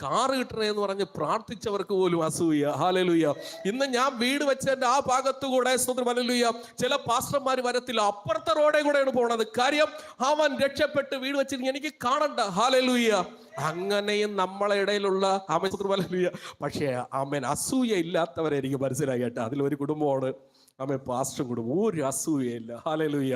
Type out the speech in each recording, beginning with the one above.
Car കിട്ടണേ എന്ന് പറഞ്ഞ് പ്രാർത്ഥിച്ചവർക്ക് പോലും അസൂയ. ഹല്ലേലൂയ. ഇന്ന് ഞാൻ വീട് വെച്ചതിന്റെ ആ ഭാഗത്തുകൂടെ സ്തോത്രം ഹല്ലേലൂയ ചില പാസ്റ്റർമാർ വരത്തില്ല, അപ്പുറത്തെ റോഡേ കൂടെയാണ് പോണത്. കാര്യം അവൻ രക്ഷപ്പെട്ട് വീട് വെച്ചിട്ട് എനിക്ക് കാണണ്ട. ഹല്ലേലൂയ. അങ്ങനെയും നമ്മളെ ഇടയിലുള്ള ആമേൻ സ്തോത്രം ഹല്ലേലൂയ. പക്ഷേ ആമേൻ അസൂയ ഇല്ലാത്തവരെ എനിക്ക് മനസ്സിലായി കേട്ടോ. അതിലൊരു കുടുംബമാണ് ആമേൻ പാസ്റ്റർ കുടുംബം. ഒരു അസൂയയില്ല. ഹല്ലേലൂയ.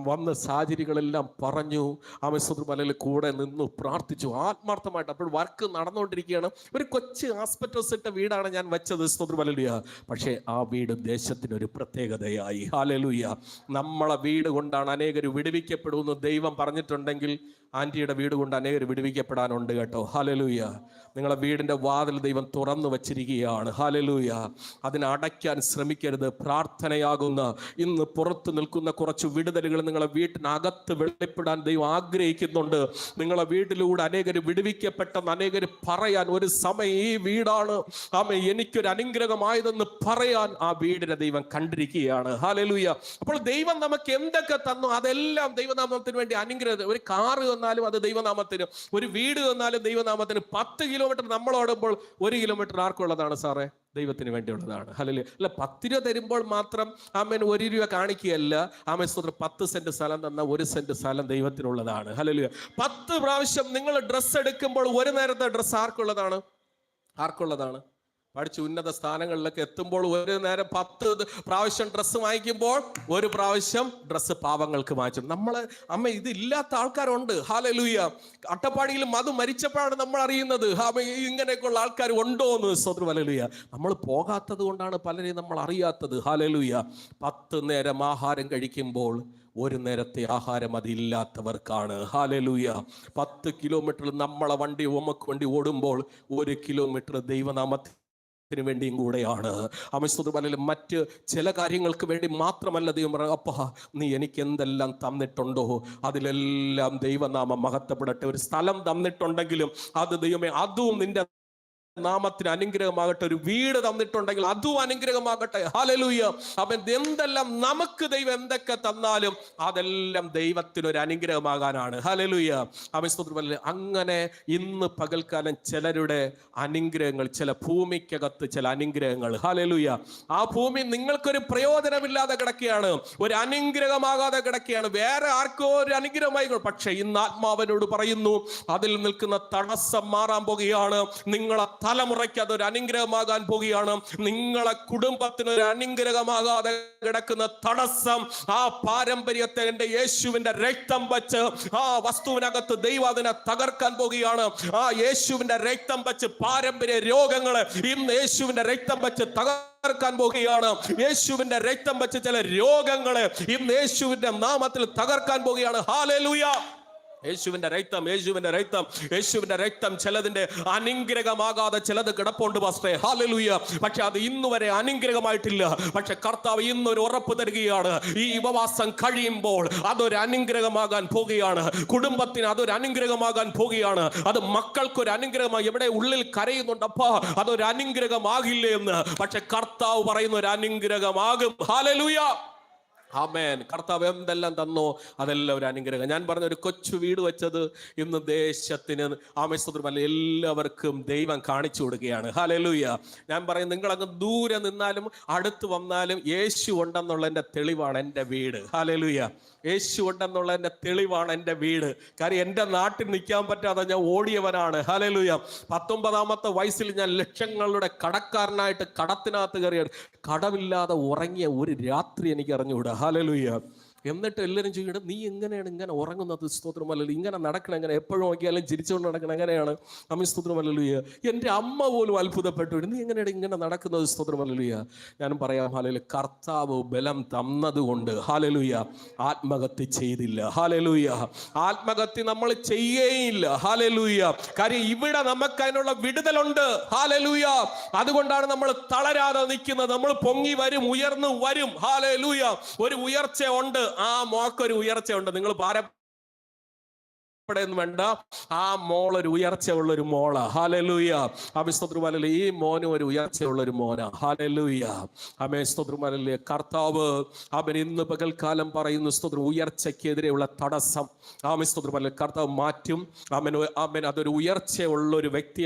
വന്ന സാഹചര്യങ്ങളെല്ലാം പറഞ്ഞു, ആമേൻ സ്തോത്രം ഹല്ലേലൂയ കൂടെ നിന്നു പ്രാർത്ഥിച്ചു ആത്മാർത്ഥമായിട്ട്. അപ്പോൾ വർക്ക് നടന്നുകൊണ്ടിരിക്കുകയാണ്. ഒരു കൊച്ചു ആസ്പെറ്റോസ് ഇട്ട വീടാണ് ഞാൻ വെച്ചത് സ്തോത്രം ഹല്ലേലൂയ. പക്ഷേ ആ വീട് ദേശത്തിനൊരു പ്രത്യേകതയായി. ഹല്ലേലൂയ. നമ്മളെ വീട് കൊണ്ടാണ് അനേകർ വിടുവിക്കപ്പെടുമെന്ന് ദൈവം പറഞ്ഞിട്ടുണ്ടെങ്കിൽ ആൻറ്റിയുടെ വീട് കൊണ്ട് അനേകർ വിടുവിക്കപ്പെടാനുണ്ട് കേട്ടോ. ഹല്ലേലൂയ. നിങ്ങളെ വീടിൻ്റെ വാതിൽ ദൈവം തുറന്നു വച്ചിരിക്കുകയാണ്. ഹല്ലേലൂയ. അതിനെ അടയ്ക്കാൻ ശ്രമിക്കരുത്. പ്രാർത്ഥനയാകുന്ന ഇന്ന് പുറത്ത് നിൽക്കുന്ന കുറച്ച് വിടുതലുകൾ നിങ്ങളെ വീട്ടിനകത്ത് വെളിപ്പെടാൻ ദൈവം ആഗ്രഹിക്കുന്നുണ്ട്. നിങ്ങളെ വീട്ടിലൂടെ അനേകർ വിടുവിക്കപ്പെട്ടെന്ന് അനേകർ പറയാൻ ഒരു സമയം ഈ വീടാണ് ആമേൻ എനിക്കൊരു അനുഗ്രഹമായതെന്ന് പറയാൻ ആ വീടിനെ ദൈവം കണ്ടിരിക്കുകയാണ്. ഹല്ലേലൂയ. അപ്പോൾ ദൈവം നമുക്ക് എന്തൊക്കെ തന്നു അതെല്ലാം ദൈവനാമത്തിന് വേണ്ടി അനുഗ്രഹം. ഒരു കാറ് തന്നാലും അത് ദൈവനാമത്തിന്, ഒരു വീട് തന്നാലും ദൈവനാമത്തിന്. 10 കിലോമീറ്റർ നമ്മൾ ഓടുമ്പോൾ 1 കിലോമീറ്റർ ആർക്കുള്ളതാണ് സാറേ? ദൈവത്തിന് വേണ്ടിയുള്ളതാണ്. ഹല്ലേലൂയ. അല്ല 10 രൂപ തരുമ്പോൾ മാത്രം ആമേൻ 1 രൂപ കാണിക്കുകയല്ല. ആമേൻ സ്തോത്രം. 10 സെന്റ് സ്ഥലം തന്ന 1 സെന്റ് സ്ഥലം ദൈവത്തിനുള്ളതാണ്. ഹല്ലേലൂയ. 10 പ്രാവശ്യം നിങ്ങൾ ഡ്രസ്സ് എടുക്കുമ്പോൾ ഒരു നേരത്തെ ഡ്രസ്സ് ആർക്കുള്ളതാണ്? ആർക്കുള്ളതാണ്? പഠിച്ച് ഉന്നത സ്ഥാനങ്ങളിലൊക്കെ എത്തുമ്പോൾ ഒരു നേരം 10 പ്രാവശ്യം ഡ്രസ്സ് വാങ്ങിക്കുമ്പോൾ 1 പ്രാവശ്യം ഡ്രസ്സ് പാവങ്ങൾക്ക് വാങ്ങിച്ചു. നമ്മള് അമ്മ ഇതില്ലാത്ത ആൾക്കാരുണ്ട്. ഹല്ലേലൂയ. അട്ടപ്പാടിയിലും അത് മരിച്ചപ്പോഴാണ് നമ്മൾ അറിയുന്നത് ഇങ്ങനെയൊക്കെയുള്ള ആൾക്കാർ ഉണ്ടോ എന്ന്. സ്തോത്രം. ഹല്ലേലൂയ. നമ്മൾ പോകാത്തത് കൊണ്ടാണ് പലരെയും നമ്മൾ അറിയാത്തത്. ഹല്ലേലൂയ. 10 നേരം ആഹാരം കഴിക്കുമ്പോൾ 1 നേരത്തെ ആഹാരം അതില്ലാത്തവർക്കാണ്. ഹല്ലേലൂയ. 10 കിലോമീറ്റർ നമ്മളെ വണ്ടി ഉമക്ക് വണ്ടി ഓടുമ്പോൾ 1 കിലോമീറ്റർ ദൈവനാമത്തിൽ വേണ്ടിയും കൂടെയാണ്. അമസ്തുതം. മറ്റ് ചില കാര്യങ്ങൾക്ക് വേണ്ടി മാത്രമല്ല ദൈവം പറയുക, അപ്പാ നീ എനിക്ക് എന്തെല്ലാം തന്നിട്ടുണ്ടോ അതിലെല്ലാം ദൈവനാമം മഹത്വപ്പെടട്ടെ. ഒരു സ്ഥലം തന്നിട്ടുണ്ടെങ്കിലും അത് ദൈവമേ അതും നിന്റെ നാമത്തിന് അനുഗ്രഹമാകട്ടെ. ഒരു വീട് തന്നിട്ടുണ്ടെങ്കിൽ അതും അനുഗ്രഹമാകട്ടെ. ഹല്ലേലൂയ. അവൻ എന്തെല്ലാം നമുക്ക് ദൈവം എന്തൊക്കെ തന്നാലും അതെല്ലാം ദൈവത്തിനൊരു അനുഗ്രഹമാകാനാണ്. ഹല്ലേലൂയ. അവൻ സ്തോത്രം. അങ്ങനെ ഇന്ന് പകൽക്കാലം ചിലരുടെ അനുഗ്രഹങ്ങൾ, ചില ഭൂമിക്കകത്ത് ചില അനുഗ്രഹങ്ങൾ, ഹല്ലേലൂയ, ആ ഭൂമി നിങ്ങൾക്കൊരു പ്രയോജനമില്ലാതെ കിടക്കുകയാണ്, ഒരു അനുഗ്രഹമാകാതെ കിടക്കുകയാണ്, വേറെ ആർക്കോ ഒരു അനുഗ്രഹമായി. പക്ഷെ ഇന്ന് ആത്മാവിനോട് പറയുന്നു, അതിൽ നിൽക്കുന്ന തടസ്സം മാറാൻ പോകുകയാണ്. നിങ്ങളെ തലമുറയ്ക്ക് അതൊരു അനുഗ്രഹമാകാൻ പോകുകയാണ്. നിങ്ങളെ കുടുംബത്തിന് ഒരു അനുഗ്രഹമാകാതെ കിടക്കുന്ന തടസ്സം, ആ പാരമ്പര്യത്തെ എന്റെ യേശുവിന്റെ രക്തം വെച്ച് ആ വസ്തുവിനകത്ത് ദൈവം അതിനെ തകർക്കാൻ പോകുകയാണ്. ആ യേശുവിന്റെ രക്തം വെച്ച് പാരമ്പര്യ രോഗങ്ങളെ ഇന്ന് യേശുവിന്റെ രക്തം വെച്ച് തകർക്കാൻ പോകുകയാണ്. യേശുവിന്റെ രക്തം വെച്ച് ചില രോഗങ്ങളെ ഇന്ന് യേശുവിന്റെ നാമത്തിൽ തകർക്കാൻ പോകുകയാണ്. ഹല്ലേലൂയ. യേശുവിന്റെ രക്തം, യേശുവിന്റെ രക്തം, യേശുവിന്റെ രക്തം. ചിലതിന്റെ അനുഗ്രഹമാകാതെ ചിലത് കിടപ്പുണ്ട് പാസ്റ്ററെ. ഹല്ലേലൂയ. പക്ഷെ അത് ഇന്നുവരെ അനുഗ്രഹമായിട്ടില്ല. പക്ഷെ കർത്താവ് ഇന്നൊരു ഉറപ്പ് തരികയാണ്, ഈ ഉപവാസം കഴിയുമ്പോൾ അതൊരു അനുഗ്രഹമാകാൻ പോകുകയാണ്. കുടുംബത്തിന് അതൊരു അനുഗ്രഹമാകാൻ പോകുകയാണ്. അത് മക്കൾക്കൊരു അനുഗ്രഹമായി. എവിടെ ഉള്ളിൽ കരയുന്നുണ്ട്, അപ്പാ അതൊരു അനുഗ്രഹമാകില്ലേ എന്ന്. പക്ഷെ കർത്താവ് പറയുന്ന ഒരു അനുഗ്രഹമാകും. ഹല്ലേലൂയ. ആമേൻ. കർത്താവ് എന്തെല്ലാം തന്നോ അതെല്ലാം ഒരു അനുഗ്രഹം. ഞാൻ പറഞ്ഞ ഒരു കൊച്ചു വീട് വെച്ചത് ഇന്ന് ദേശത്തിന് ആമേസ്തോത്രമല്ല എല്ലാവർക്കും ദൈവം കാണിച്ചു കൊടുക്കുകയാണ്. ഹല്ലേലൂയ. ഞാൻ പറയും, നിങ്ങളങ്ങ് ദൂരെ നിന്നാലും അടുത്ത് വന്നാലും യേശു ഉണ്ടെന്നുള്ളതിൻ്റെ തെളിവാണ് എൻ്റെ വീട്. ഹല്ലേലൂയ. യേശു ഉണ്ടെന്നുള്ളതിൻ്റെ തെളിവാണ് എൻ്റെ വീട്. കാര്യം എൻ്റെ നാട്ടിൽ നിൽക്കാൻ പറ്റാതെ ഞാൻ ഓടിയവനാണ്. ഹല്ലേലൂയ. 19-ാമത്തെ വയസ്സിൽ ഞാൻ ലക്ഷങ്ങളുടെ കടക്കാരനായിട്ട് കടത്തിനകത്ത് കയറിയാണ്. കടമില്ലാതെ ഉറങ്ങിയ ഒരു രാത്രി എനിക്ക് അറിഞ്ഞുകൂടാ. ഹല്ലേലൂയ. എന്നിട്ട് എല്ലാവരും ചോദിക്കണം, നീ എങ്ങനെയാണ് ഇങ്ങനെ ഉറങ്ങുന്നത്? സ്തോത്രമല്ലല്ലോ. ഇങ്ങനെ നടക്കണം എങ്ങനെ? എപ്പോഴും നോക്കിയാലും ചിരിച്ചുകൊണ്ട് നടക്കണം എങ്ങനെയാണ്? അമ്മ സ്തോത്രമല്ലൂയ. എൻ്റെ അമ്മ പോലും അത്ഭുതപ്പെട്ടു, നീ എങ്ങനെയാണ് ഇങ്ങനെ നടക്കുന്നത്? സ്തോത്രമല്ലൂയ. ഞാനും പറയാം, ഹല്ലേലൂയ, കർത്താവ് ബലം തന്നതുകൊണ്ട് ഹല്ലേലൂയ ആത്മഹത്യ ചെയ്തില്ല. ഹല്ലേലൂയ. ആത്മഹത്യ നമ്മൾ ചെയ്യേയില്ല. ഹല്ലേലൂയ. കാര്യം ഇവിടെ നമുക്ക് അതിനുള്ള വിടുതലുണ്ട്. ഹല്ലേലൂയ. അതുകൊണ്ടാണ് നമ്മൾ തളരാതെ നിൽക്കുന്നത്. നമ്മൾ പൊങ്ങി വരും, ഉയർന്നു വരും. ഹല്ലേലൂയ. ഒരു ഉയർച്ച ഉണ്ട്. ആ മോക്കൊരു ഉയർച്ചയുണ്ട്. നിങ്ങൾ വേണ്ട, ആ മോളൊരു ഉയർച്ചയുള്ള ഒരു മോളാ. ഹല്ലേലൂയ. അമേസ്തോത്രമല്ല, ഈ മോനും ഒരു ഉയർച്ചയുള്ള ഒരു മോനാ. ഹല്ലേലൂയ. അമേസ്തോത്രമല്ല. കർത്താവ് അവൻ ഇന്ന് പകൽക്കാലം പറയുന്നു, സ്തോത്രം, ഉയർച്ചയ്ക്കെതിരെയുള്ള തടസ്സം ആമേസ്തോത്രമല്ല കർത്താവ് മാറ്റും. അവൻ അതൊരു ഉയർച്ചയുള്ള ഒരു വ്യക്തി